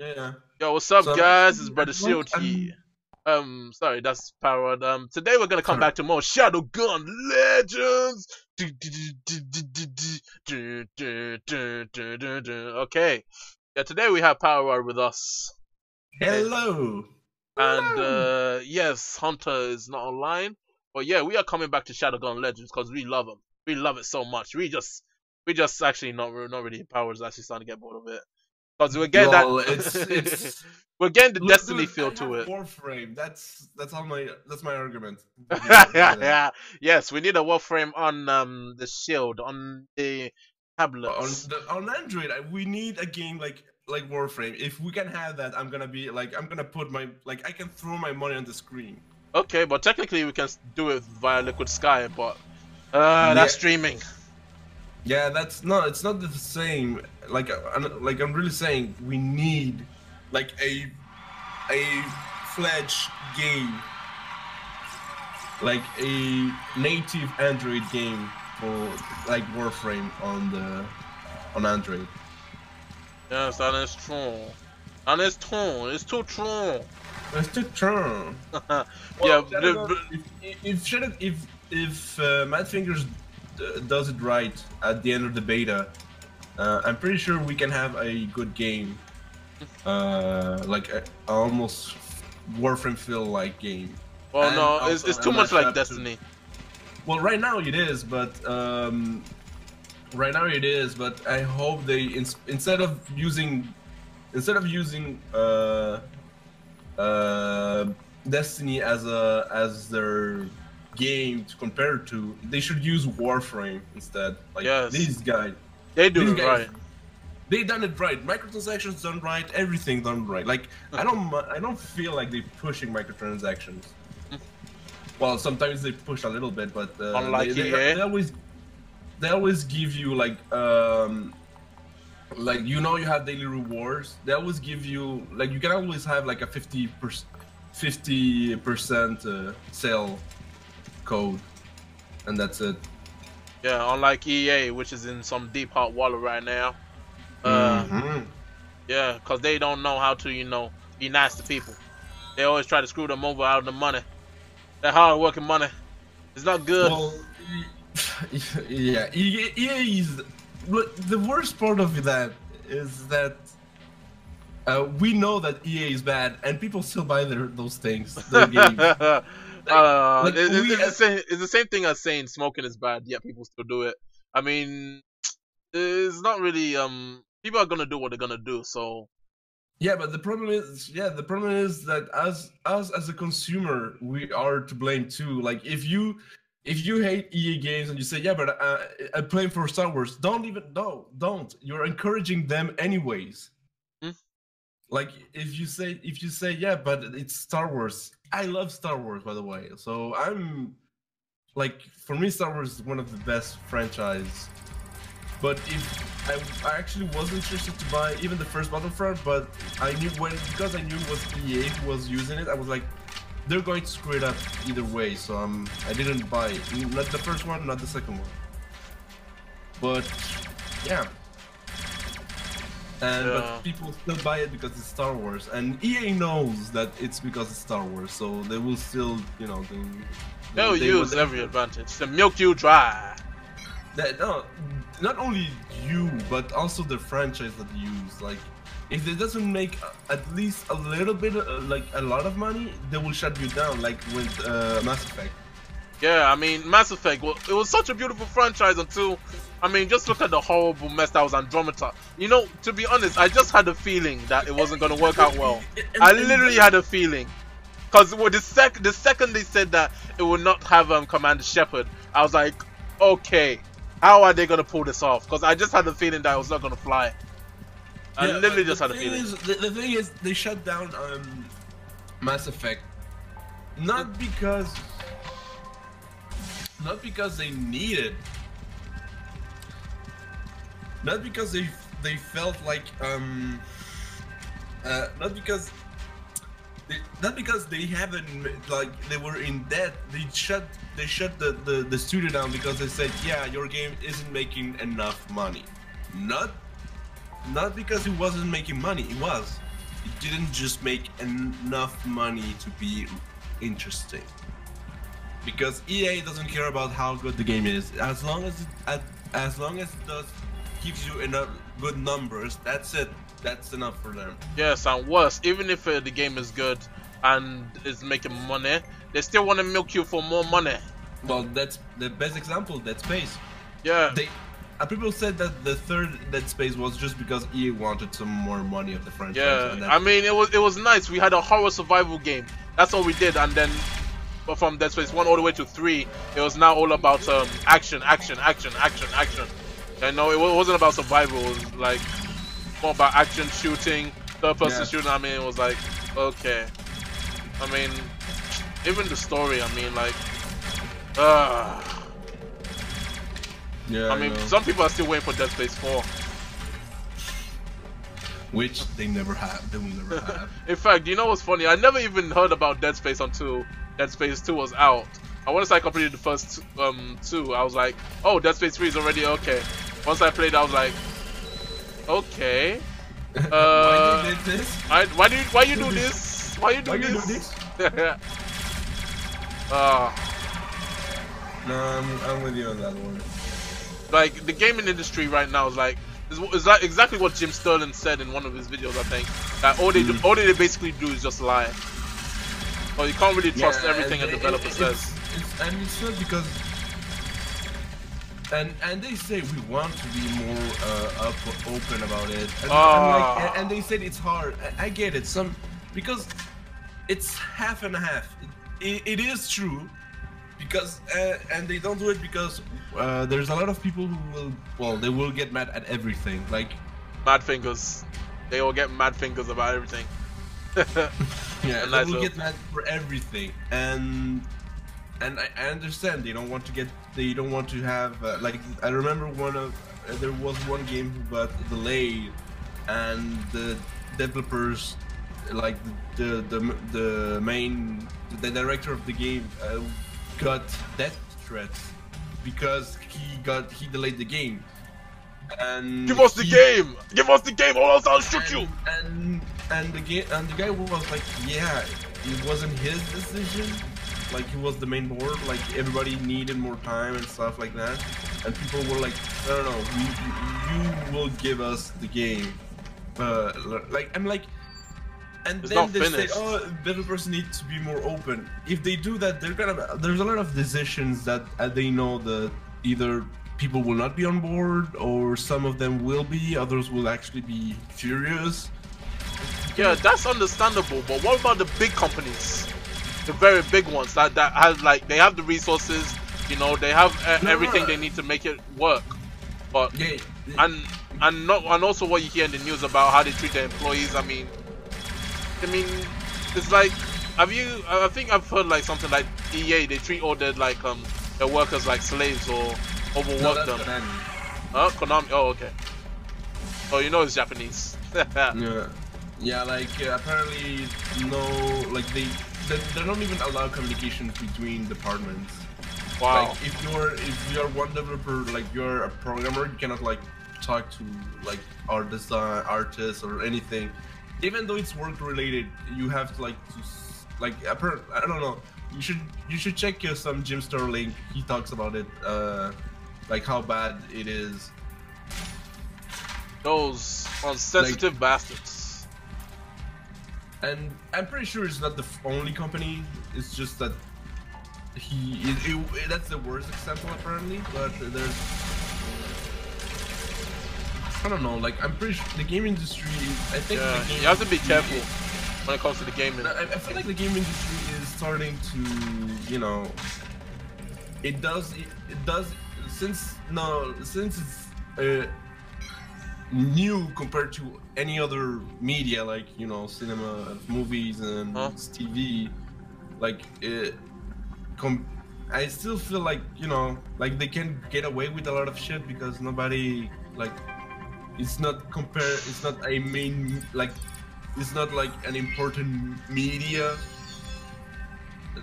Yeah. Yo, what's up, So guys? It's Brother like, Shield here. Sorry, that's Parrot. Today we're gonna come back to more Shadowgun Legends. Okay. Yeah, today we have Parrot with us. Okay. hello. And Hello. yes, Hunter is not online, but yeah, we are coming back to Shadowgun Legends because we love them. We love it so much. We just actually not really Power's actually starting to get bored of it because we're getting Well, that. We're getting the look, Destiny dude, feel I to have it. Warframe. That's my argument. Yeah. Yes, we need a Warframe on the shield on the tablets. On Android, we need a game like Warframe. If we can have that, I'm gonna put my I can throw my money on the screen. Okay, but technically we can do it via Liquid Sky, but Yeah. that's streaming. Yeah, it's not the same. I'm really saying we need like a fledged game, like a native Android game for like Warframe on Android. Yes, that is true. And it's true. It's too true. It's too true. Yeah. If MADFINGER does it right at the end of the beta, I'm pretty sure we can have a good game, like a almost Warframe feel-like game. Well, And no, also it's a too much like mashup to- Destiny. Well, right now it is, but I hope they instead of using Destiny as their game to compare to, they should use Warframe instead. Like Yes. these guys, They do these it guys, right. they done it right. Microtransactions done right. Everything done right. Like I don't feel like they pushing microtransactions. Well, sometimes they push a little bit, but Unlike they always give you like you have daily rewards. They always give you you can always have like a 50% sale code, and that's it. Yeah, unlike EA, which is in some deep hot water right now. Yeah, because they don't know how to, be nice to people. They always try to screw them over out of the money. That hard working money. It's not good. Well, yeah, EA is. But the worst part of that is that we know that EA is bad, and people still buy those things, their games. It's the same thing as saying smoking is bad, yet people still do it. I mean, it's not really. People are gonna do what they're gonna do. So. Yeah, but the problem is that as a consumer, we are to blame too. Like if you hate EA games and you say, yeah, but I'm playing for Star Wars, don't. You're encouraging them anyways. Like if you say, yeah, but it's Star Wars. I love Star Wars, by the way. So I'm like, for me, Star Wars is one of the best franchise. But if I actually was interested to buy even the first Battlefront, but I knew because I knew it was EA who was using it, I was like, they're going to screw it up either way. So I didn't buy it. Not the first one, not the second one. But yeah. But people still buy it because it's Star Wars, and EA knows that it's because it's Star Wars, so they will still, They'll use every advantage to milk you dry. No, not only you, but also the franchise that you use. Like, if it doesn't make at least a little bit, like a lot of money, they will shut you down. Like with Mass Effect. Yeah, I mean, Mass Effect. Well, it was such a beautiful franchise until, I mean, just look at the horrible mess that was Andromeda. To be honest, I just had a feeling that it wasn't gonna work out well. I literally had a feeling, because the second they said that it would not have Commander Shepard, I was like, okay. How are they gonna pull this off? Because I just had the feeling that it was not gonna fly. I literally just had a feeling. The thing is, they shut down Mass Effect not because they needed, not because they felt like not because they haven't, like, they were in debt. They shut the studio down because they said, yeah, your game isn't making enough money. Not because it wasn't making money. It was. it didn't just make enough money to be interesting. Because EA doesn't care about how good the game is. As long as it does gives you enough good numbers, that's it. That's enough for them. Yes, and worse, even if the game is good and is making money, they still want to milk you for more money. Well, that's the best example, Dead Space. Yeah. People said that the third Dead Space was just because EA wanted some more money of the franchise. Yeah, I mean, it was nice. We had a horror survival game. That's all we did, and then from Dead Space 1 all the way to 3, it was now all about action. You know, it wasn't about survival. It was like more about action, shooting, third-person shooting. I mean, it was like, okay. I mean, even the story. I mean, like, yeah. I mean, some people are still waiting for Dead Space 4. Which they never have. They will never have. In fact, you know what's funny? I never even heard about Dead Space until Dead Space 2 was out. I once I completed the first two, I was like, oh, Dead Space 3 is already okay. Once I played, I was like, okay. Why you did this? Why you do this? Why you do this? No, I'm with you on that one. Like, the gaming industry right now is like, is that exactly what Jim Sterling said in one of his videos, I think. That all they basically do is just lie. Well, you can't really trust everything a developer says. And it's not because... And they say we want to be more open about it. And they said it's hard. I get it. Because it's half and half. It is true. Because and they don't do it because there's a lot of people who they will get mad at everything, like mad fingers. They will get mad fingers about everything. Yeah, they will get mad for everything, and I understand they don't want to have like I remember there was one game who got delayed, and the developers, like the director of the game got death threats because he delayed the game. And give us the game! Give us the game, or else I'll shoot you! And the guy was like, yeah, it wasn't his decision. Like, he was the main board. Like, everybody needed more time and stuff like that. And people were like, no, you will give us the game. I'm like. And it's then they say, oh, developers need to be more open. If they do that, there's a lot of decisions that they know that either people will not be on board, or some of them will be, others will actually be furious. Yeah, that's understandable. But what about the big companies, the very big ones that have they have the resources, you know, they have everything they need to make it work. But and also what you hear in the news about how they treat their employees. I mean, it's like, I think I've heard like something like EA, they treat all their their workers like slaves or overwork them. Konami. Konami. Oh, okay. Oh, you know it's Japanese. Yeah, like apparently they don't even allow communication between departments. Wow. Like if you're one developer, like you're a programmer, you cannot like talk to like artists or anything. Even though it's work related, you have to I don't know. You should check some Jim Sterling. He talks about it, like how bad it is. Those unsensitive bastards. And I'm pretty sure it's not the only company. It's just that that's the worst example apparently. But there's, I don't know. Like, I'm pretty sure the game industry. I think you have to be careful when it comes to the gaming. I feel like the game industry is starting to, you know, it does since it's new compared to any other media, like, you know, cinema, movies, and TV. Like, I still feel like, you know, like they can get away with a lot of shit because nobody, like, it's not a main, like, it's not like an important media.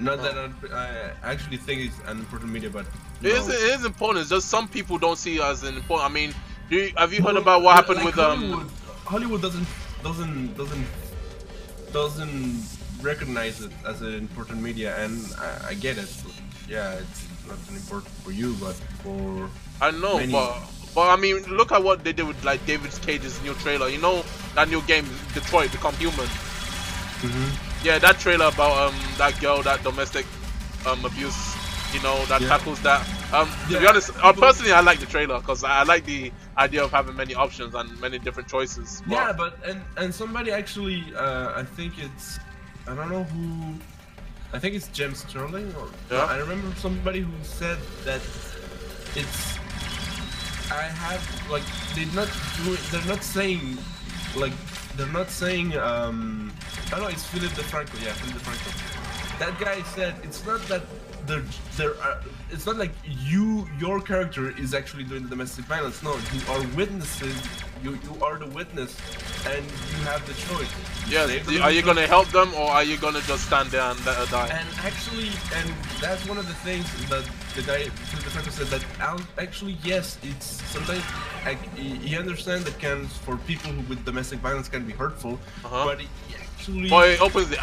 Not that I actually think it's an important media, but it is important. It's just some people don't see it as an important. I mean, have you heard about what happened with Hollywood doesn't doesn't recognize it as an important media, and I get it. Yeah, it's not an important for you, but for I know, many. but I mean, look at what they did with like David Cage's new trailer. You know that new game, Detroit Become Human. Yeah, that trailer about that girl, that domestic abuse, you know, that tackles that. To be honest, personally, I like the trailer because I like the idea of having many options and many different choices. But... Yeah, but and somebody actually, I think it's, I don't know who, I think it's James Sterling, or I remember somebody who said that it's, I have like they're not saying like they're not saying I know it's Philip DeFranco, yeah, Philip DeFranco. That guy said it's not that it's not like your character is actually doing the domestic violence. No, you are witnesses. You are the witness, and you have the choice. Yeah, are you gonna help them, or are you gonna just stand there and let her die? And actually, and that's one of the things that the guy, the friend said, that actually, yes, it's sometimes he understands that can, for people who with domestic violence, can be hurtful, but he actually. Boy, he opens the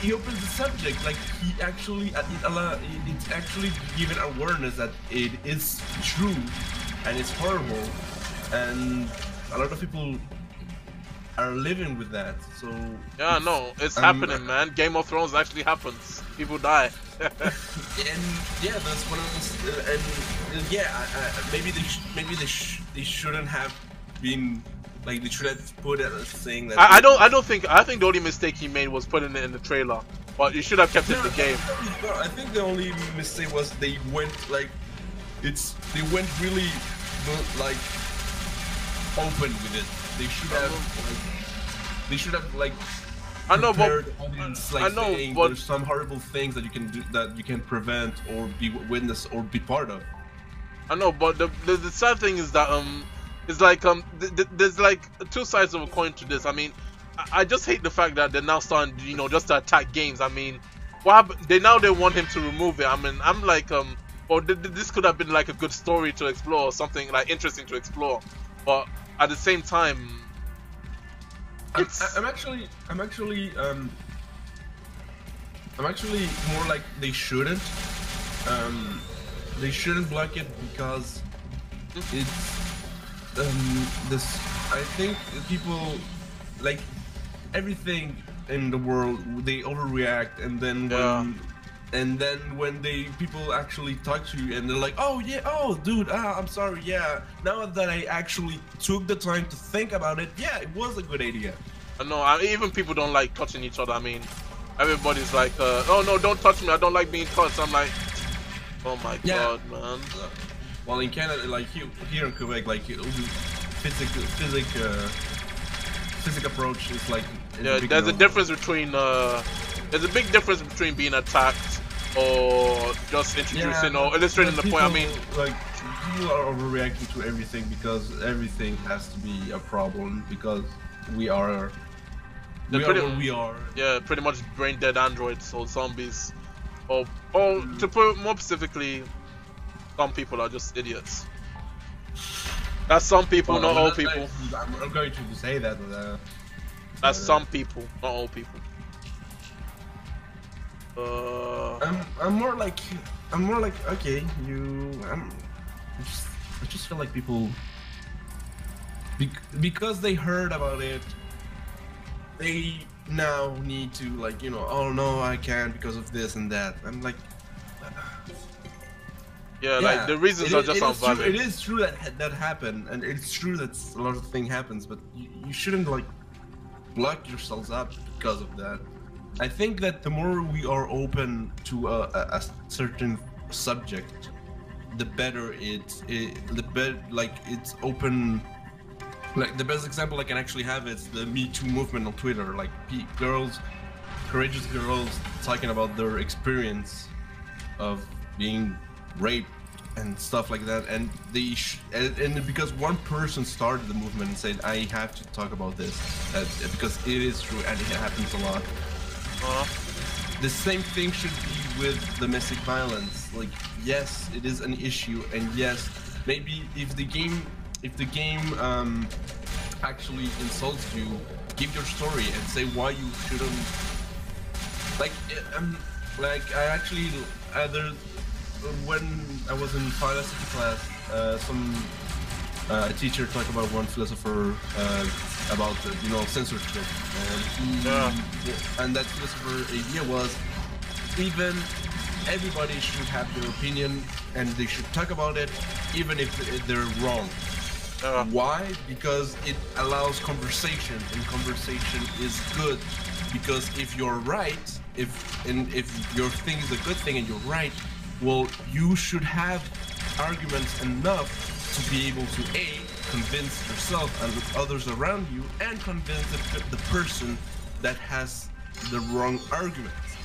He opens the subject, like he actually it's actually given awareness that it is true and it's horrible, and a lot of people are living with that. So yeah, no, it's happening, man. Game of Thrones actually happens. People die. And yeah, that's one of the and yeah, maybe they shouldn't have been. Like they should have put it as saying that. I think the only mistake he made was putting it in the trailer, but you should have kept it in the game. No, I think the only mistake was they went like, they went really like open with it. They should have like. I know, but audience, like, I know, saying but there's some horrible things that you can do, that you can prevent or be witness or be part of. I know, but the sad thing is that it's like there's like two sides of a coin to this. I mean, I just hate the fact that they're now starting, you know, just to attack games. I mean, what happened? They want him to remove it. I mean, I'm like well, this could have been like a good story to explore, or something like interesting to explore, but at the same time, I'm actually more like they shouldn't block it because it's this. I think people like everything in the world, they overreact, and then when people actually talk to you and they're like, oh yeah, oh dude, I'm sorry, yeah, now that I actually took the time to think about it, yeah, it was a good idea. I know, even people don't like touching each other. I mean, everybody's like, oh no, don't touch me, I don't like being touched. I'm like, oh my god, man. Well, in Canada, like here in Quebec, like physical approach is like there's a difference between there's a big difference between being attacked or just introducing or illustrating the point. I mean, like people are overreacting to everything because everything has to be a problem because we are what we are. Yeah, pretty much brain dead androids or zombies, or to put it more specifically, some people are just idiots. That's some people, not all people. I'm going to say that. That's some people, not all people. I'm more like okay, I just feel like people because they heard about it, they now need to, like, you know, oh no, I can't because of this and that. I'm like, yeah, like the reasons are just unvalid. It is true that happened, and it's true that a lot of things happens, but you shouldn't like block yourselves up because of that. I think that the more we are open to a certain subject, the better it's open. Like the best example I can actually have is the Me Too movement on Twitter. Like courageous girls talking about their experience of being raped and stuff like that, and and because one person started the movement and said, I have to talk about this because it is true and it happens a lot. The same thing should be with domestic violence. Like, yes, it is an issue, and yes, maybe if the game actually insults you, give your story and say why you shouldn't. Like I actually there when I was in philosophy class, a teacher talked about one philosopher about censorship, and that philosopher idea was even everybody should have their opinion and they should talk about it even if they're wrong. Why? Because it allows conversation, and conversation is good. Because if you're right, if your thing is a good thing and you're right, well, you should have arguments enough to be able to convince yourself and others around you, and convince the person that has the wrong arguments.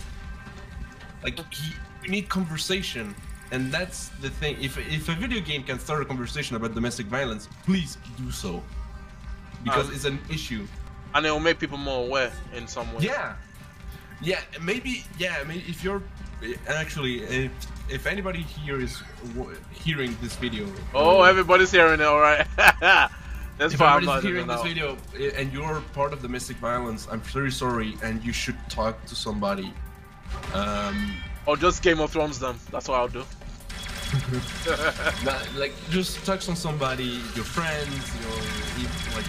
Like you need conversation. And that's the thing. If a video game can start a conversation about domestic violence, please do so, because it's an issue, and it will make people more aware in some way. Maybe if you're actually if anybody here is hearing this video. Oh, everybody's hearing it. All right. That's fine. If everybody's hearing this video and you're part of domestic violence, I'm very sorry, and you should talk to somebody. Or just Game of Thrones them. That's what I'll do. Like just touch on somebody, your friends,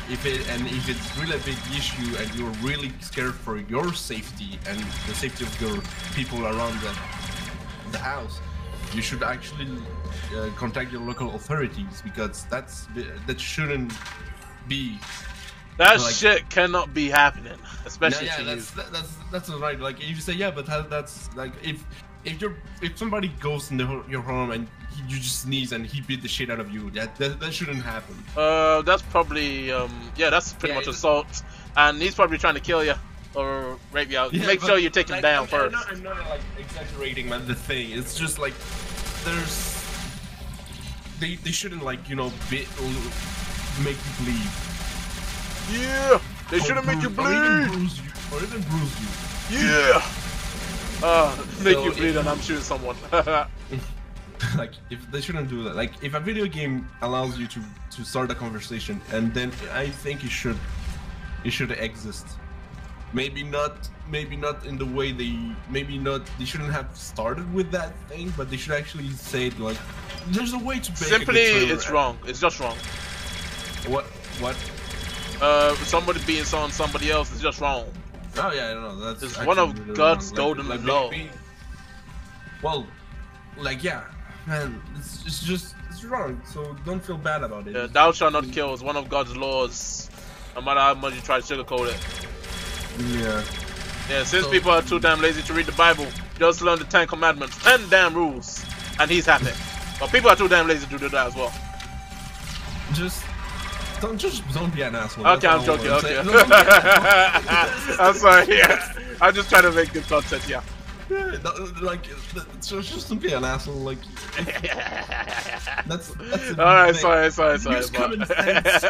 if it's really a big issue and you're really scared for your safety and the safety of your people around the house, you should actually contact your local authorities, because that shouldn't be. That shit cannot be happening, especially to you. That's right. Like if you say but that's like if somebody goes in your home and you just sneeze and he beat the shit out of you, that shouldn't happen. That's probably that's pretty much assault, and he's probably trying to kill you or rape you out. Make sure you take him down first. I'm not like exaggerating, man. The thing, it's just like they shouldn't make you bleed. Yeah, they shouldn't make you bleed. Or even bruise you. Yeah. Make you bleed and I'm shooting someone. Like, if they shouldn't do that. Like, if a video game allows you to start a conversation, and then I think it should exist. Maybe not in the way they shouldn't have started with that thing, but they should actually say it, like, there's a way to make simply it's wrong. It's just wrong. What? Somebody being on somebody else is just wrong. Oh yeah, no, that's it's one of really God's golden law. Well, like man, it's wrong. So don't feel bad about it. Yeah, thou shalt not kill is one of God's laws, no matter how much you try to sugarcoat it. Yeah. Yeah, since people are too damn lazy to read the Bible, just learn the 10 commandments, 10 damn rules, and he's happy. But people are too damn lazy to do that as well. Don't be an asshole. Okay, I'm joking. Okay. I'm sorry. Yeah, I'm just trying to make good content. Yeah. Just don't be an asshole. Like. That's all right. Sorry. Use common sense.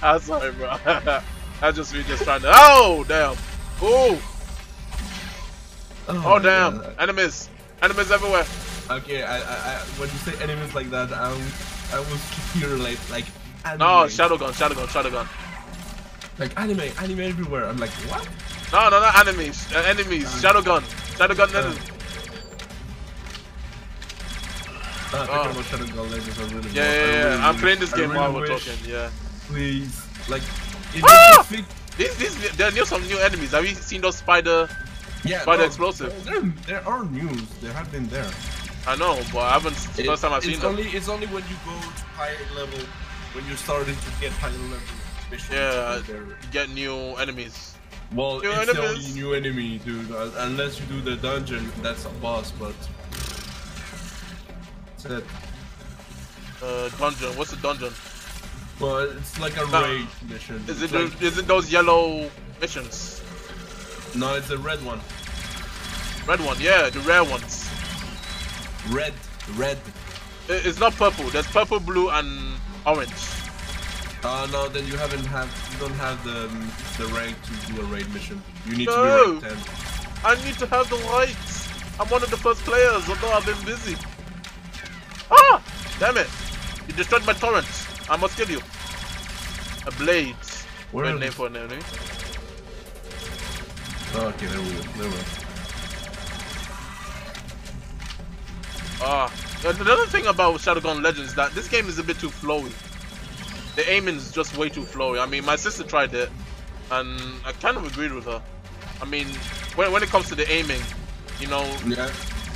I'm sorry, bro. I just trying to. Oh damn. Ooh. Oh damn. God. Enemies everywhere. Okay, I when you say enemies like that, I was here like. Anime. No, Shadowgun. Like anime everywhere. I'm like, what? No, not enemies. Enemies. Shadowgun Legends. Talking about Shadowgun Legends, I really Yeah. I'm playing this game while we're talking. Yeah. Please, like. There are some new enemies. Have you seen those spider explosives? There are news. They have been there. I know, but I haven't. First time I've seen them. It's only when you go to higher level. When you're starting to get higher level missions, you get new enemies. Well, it's the only new enemy, dude. Unless you do the dungeon, that's a boss, but that's it. Dungeon. What's the dungeon? Well, it's like a raid mission. Is it those yellow missions? No, it's the red one. Red one, yeah, the rare ones. Red. It's not purple. There's purple, blue, and orange. No, then you don't have the rank to do a raid mission. You need to be rank 10. I need to have the rights. I'm one of the first players, although I've been busy. Ah! Damn it! You destroyed my torrent. I must kill you. A blade. Where Great are name the- for an enemy. Oh, okay, there we go. There we go. The other thing about Shadowgun Legends is that this game is a bit too flowy. The aiming is just way too flowy. I mean, my sister tried it, and I kind of agreed with her. I mean, when it comes to the aiming, you know,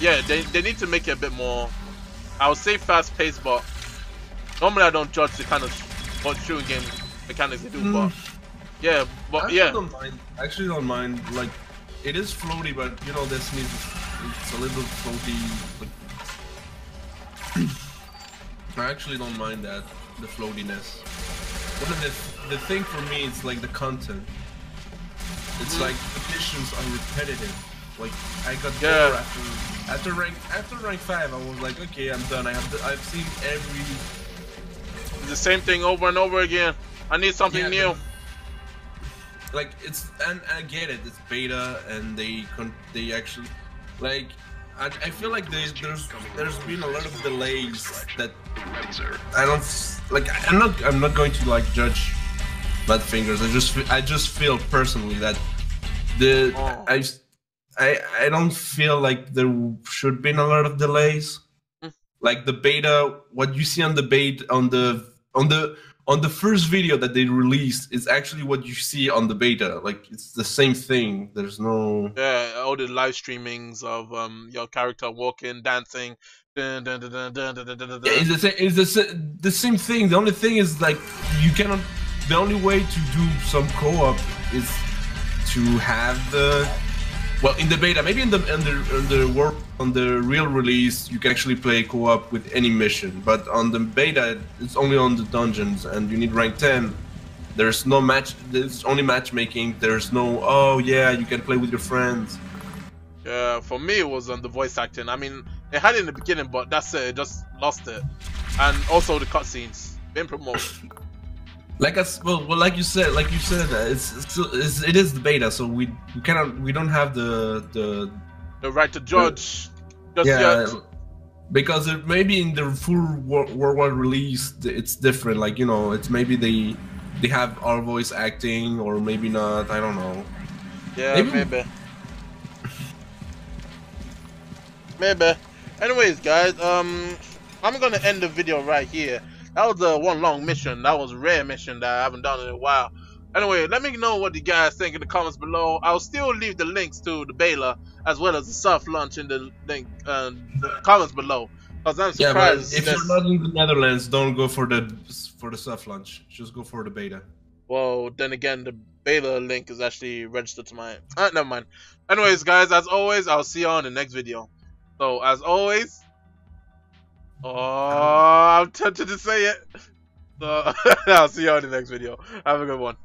yeah, they need to make it a bit more, I would say fast paced, but normally I don't judge the kind of shooting game mechanics they do, but yeah, but I actually don't mind. Like, it is floaty, but you know, this needs it's a little floaty. But I actually don't mind that, the floatiness. One of the thing for me is like the content. It's like the missions are repetitive. Like I got bored after rank 5. I was like, okay, I'm done. I've seen the same thing over and over again. I need something new. Like it's, and I get it. It's beta, and they actually like. I feel like there's been a lot of delays that I don't like. I'm not going to like judge MADFINGERs. I just feel personally that I don't feel like there should been a lot of delays. Like the beta, what you see on the beta on the first video that they released is actually what you see on the beta. Like it's the same thing. There's no all the live streamings of your character walking, dancing. Dun, dun, dun, dun, dun, dun, dun, dun, dun. It's the same thing. The only thing is like you cannot. The only way to do some co-op is to have the. Well, in the beta, maybe in the real release, you can actually play co-op with any mission. But on the beta, it's only on the dungeons, and you need rank 10. There's no match. There's only matchmaking. There's no. Oh yeah, you can play with your friends. Yeah, for me it was on the voice acting. I mean, it had it in the beginning, but that's it. It just lost it, and also the cutscenes being promoted. Like like you said, it is the beta, so we don't have the right to judge just yet. Because maybe in the full worldwide release it's different. Like you know, it's maybe they have our voice acting or maybe not. I don't know. Yeah, maybe. Anyways, guys, I'm gonna end the video right here. That was one long mission. That was a rare mission that I haven't done in a while. Anyway, let me know what you guys think in the comments below. I'll still leave the links to the beta as well as the soft launch in the link the comments below. Cause I'm surprised. Yeah, but if you're not in the Netherlands, don't go for the soft launch. Just go for the beta. Well, then again, the beta link is actually registered to my. Never mind. Anyways, guys, as always, I'll see you on the next video. So, as always. Oh, I'm tempted to say it. So, I'll see you on the next video. Have a good one.